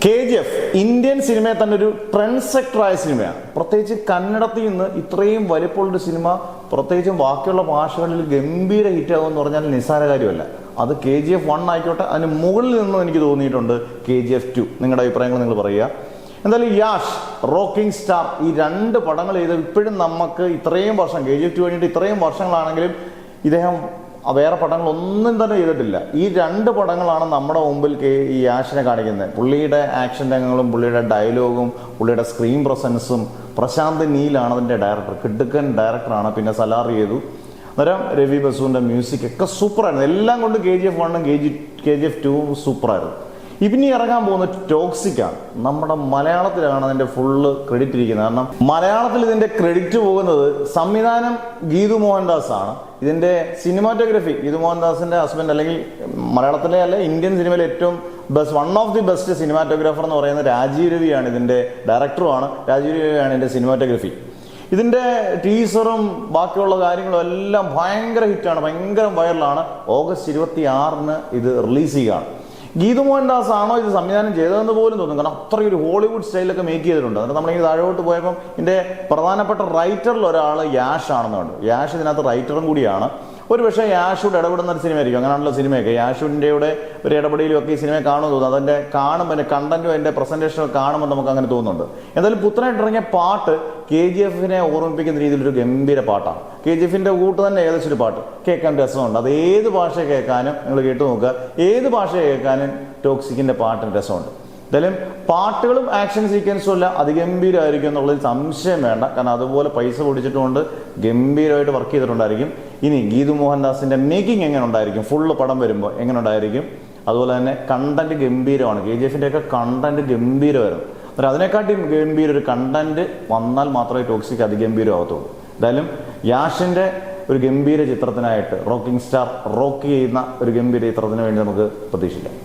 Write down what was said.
KGF Indian സിനിമയെ തന്നെ ഒരു ട്രെൻഡ് സെക്ടറായ സിനിമയാണ്. പ്രത്യേകിച്ച് കന്നഡത്തിൽ നിന്ന് ഇത്രയും വലിപ്പമുള്ളൊരു സിനിമ പ്രത്യേകിച്ചും ബാക്കിയുള്ള ഭാഷകളിൽ ഗംഭീര ഹിറ്റാകുമെന്ന് പറഞ്ഞാൽ നിസ്സാര കാര്യമല്ല. അത് KGF 1 ആയിക്കോട്ടെ, അതിന് മുകളിൽ നിന്നും എനിക്ക് തോന്നിയിട്ടുണ്ട് KGF 2. നിങ്ങളുടെ അഭിപ്രായങ്ങൾ നിങ്ങൾ പറയുക. എന്തായാലും യാഷ്, റോക്കിംഗ് സ്റ്റാർ, ഈ രണ്ട് പടങ്ങൾ ചെയ്ത് ഇപ്പോഴും നമുക്ക് ഇത്രയും വർഷം KGF 2 കഴിഞ്ഞിട്ട് ഇത്രയും വർഷങ്ങളാണെങ്കിലും ഇദ്ദേഹം വേറെ പടങ്ങളൊന്നും തന്നെ ചെയ്തിട്ടില്ല. ഈ രണ്ട് പടങ്ങളാണ് നമ്മുടെ മുമ്പിൽ ഈ യാഷിനെ കാണിക്കുന്നത്. പുള്ളിയുടെ ആക്ഷൻ രംഗങ്ങളും പുള്ളിയുടെ ഡയലോഗും പുള്ളിയുടെ സ്ക്രീൻ പ്രസൻസും. പ്രശാന്ത് നീലാണ് അതിൻ്റെ ഡയറക്ടർ, കിടുക്കൻ ഡയറക്ടറാണ്. പിന്നെ സലാർ ചെയ്തു. അന്നേരം രവി ബസുവിൻ്റെ മ്യൂസിക് ഒക്കെ സൂപ്പറായിരുന്നു. എല്ലാം കൊണ്ട് KGF 1 KGF 2 സൂപ്പറായിരുന്നു. ഇനി ഇറങ്ങാൻ പോകുന്ന ടോക്സിക്കാണ്. നമ്മുടെ മലയാളത്തിലാണ് അതിന്റെ ഫുള്ള് ക്രെഡിറ്റ് ഇരിക്കുന്നത്. കാരണം മലയാളത്തിൽ ഇതിന്റെ ക്രെഡിറ്റ് പോകുന്നത് സംവിധാനം ഗീതു മോഹൻദാസ് ആണ്. ഇതിന്റെ സിനിമാറ്റോഗ്രഫി ഗീതു മോഹൻദാസിന്റെ ഹസ്ബൻഡ്, അല്ലെങ്കിൽ മലയാളത്തിലെ അല്ലെ ഇന്ത്യൻ സിനിമയിലെ ഏറ്റവും one of the best cinematographer എന്ന് പറയുന്ന രാജീവ് രവിയാണ്. ഇതിന്റെ ഡയറക്ടറുമാണ്. രാജീവ് രവിയാണ് ഇതിന്റെ സിനിമാറ്റോഗ്രഫി. ഇതിന്റെ ടീസറും ബാക്കിയുള്ള കാര്യങ്ങളും എല്ലാം ഭയങ്കര ഹിറ്റാണ്, ഭയങ്കര വൈറലാണ്. ഓഗസ്റ്റ് 26 ഇത് റിലീസ് ചെയ്യുകയാണ്. ഗീതു മോഹൻദാസ് ആണോ ഇത് സംവിധാനം ചെയ്തതെന്ന് പോലും തോന്നും. കാരണം അത്രയും ഒരു ഹോളിവുഡ് സ്റ്റൈലൊക്കെ മേക്ക് ചെയ്തിട്ടുണ്ട്. എന്നിട്ട് നമ്മളിങ്ങനെ താഴോട്ട് പോയപ്പം ഇതിന്റെ പ്രധാനപ്പെട്ട റൈറ്ററിൽ ഒരാൾ യാഷ് ആണെന്ന് കണ്ടു. യാഷ് ഇതിനകത്ത് റൈറ്ററും കൂടിയാണ്. ഒരു പക്ഷേ യാഷോട് ഇടപെടുന്ന ഒരു സിനിമയായിരിക്കും. അങ്ങനെയാണല്ലോ സിനിമയൊക്കെ. യാഷുവിൻ്റെ കൂടെ ഒരു ഇടപെടലും ഒക്കെ ഈ സിനിമയെ കാണുമെന്ന് തോന്നുന്നു. അതിൻ്റെ കാണുമ്പോൾ അതിൻ്റെ കണ്ടന്റും അതിൻ്റെ പ്രസന്റേഷനും കാണുമ്പോൾ നമുക്ക് അങ്ങനെ തോന്നുന്നുണ്ട്. എന്തായാലും പുത്തനായിട്ട് ഇറങ്ങിയ പാട്ട് KGF-നെ ഓർമ്മിപ്പിക്കുന്ന രീതിയിലൊരു ഗംഭീര പാട്ടാണ്. KGF-ന്റെ കൂട്ട് തന്നെ ഏകദേശം ഒരു പാട്ട് കേൾക്കാൻ രസമുണ്ട്. അത് ഏത് ഭാഷ കേൾക്കാനും നിങ്ങൾ കേട്ടു നോക്കുക. ഏത് ഭാഷ കേൾക്കാനും ടോക്സിക്കിന്റെ പാട്ടിന് രസമുണ്ട്. എന്തായാലും പാട്ടുകളും ആക്ഷൻ സീക്വൻസും എല്ലാം അതിഗംഭീരമായിരിക്കും എന്നുള്ളതിൽ സംശയം വേണ്ട. കാരണം അതുപോലെ പൈസ പൊടിച്ചിട്ടുകൊണ്ട് ഗംഭീരമായിട്ട് വർക്ക് ചെയ്തിട്ടുണ്ടായിരിക്കും. ഇനി ഗീതു മോഹൻദാസിന്റെ മേക്കിംഗ് എങ്ങനെ ഉണ്ടായിരിക്കും, ഫുള്ള് പടം വരുമ്പോൾ എങ്ങനെ ഉണ്ടായിരിക്കും. അതുപോലെ തന്നെ കണ്ടന്റ് ഗംഭീരമാണ്. KGF-ന്റെ ഒക്കെ കണ്ടന്റ് ഗംഭീരമായിരുന്നു. അന്നേരം അതിനെക്കാട്ടിയും ഗംഭീര ഒരു കണ്ടന്റ് വന്നാൽ മാത്രമേ ടോക്സിക് അതിഗംഭീരമാകത്തുള്ളൂ. എന്തായാലും യാഷിന്റെ ഒരു ഗംഭീര ചിത്രത്തിനായിട്ട് റോക്കിംഗ് സ്റ്റാർ റോക്ക് ചെയ്യുന്ന ഒരു ഗംഭീര ചിത്രത്തിന് വേണ്ടി നമുക്ക് പ്രതീക്ഷിക്കാം.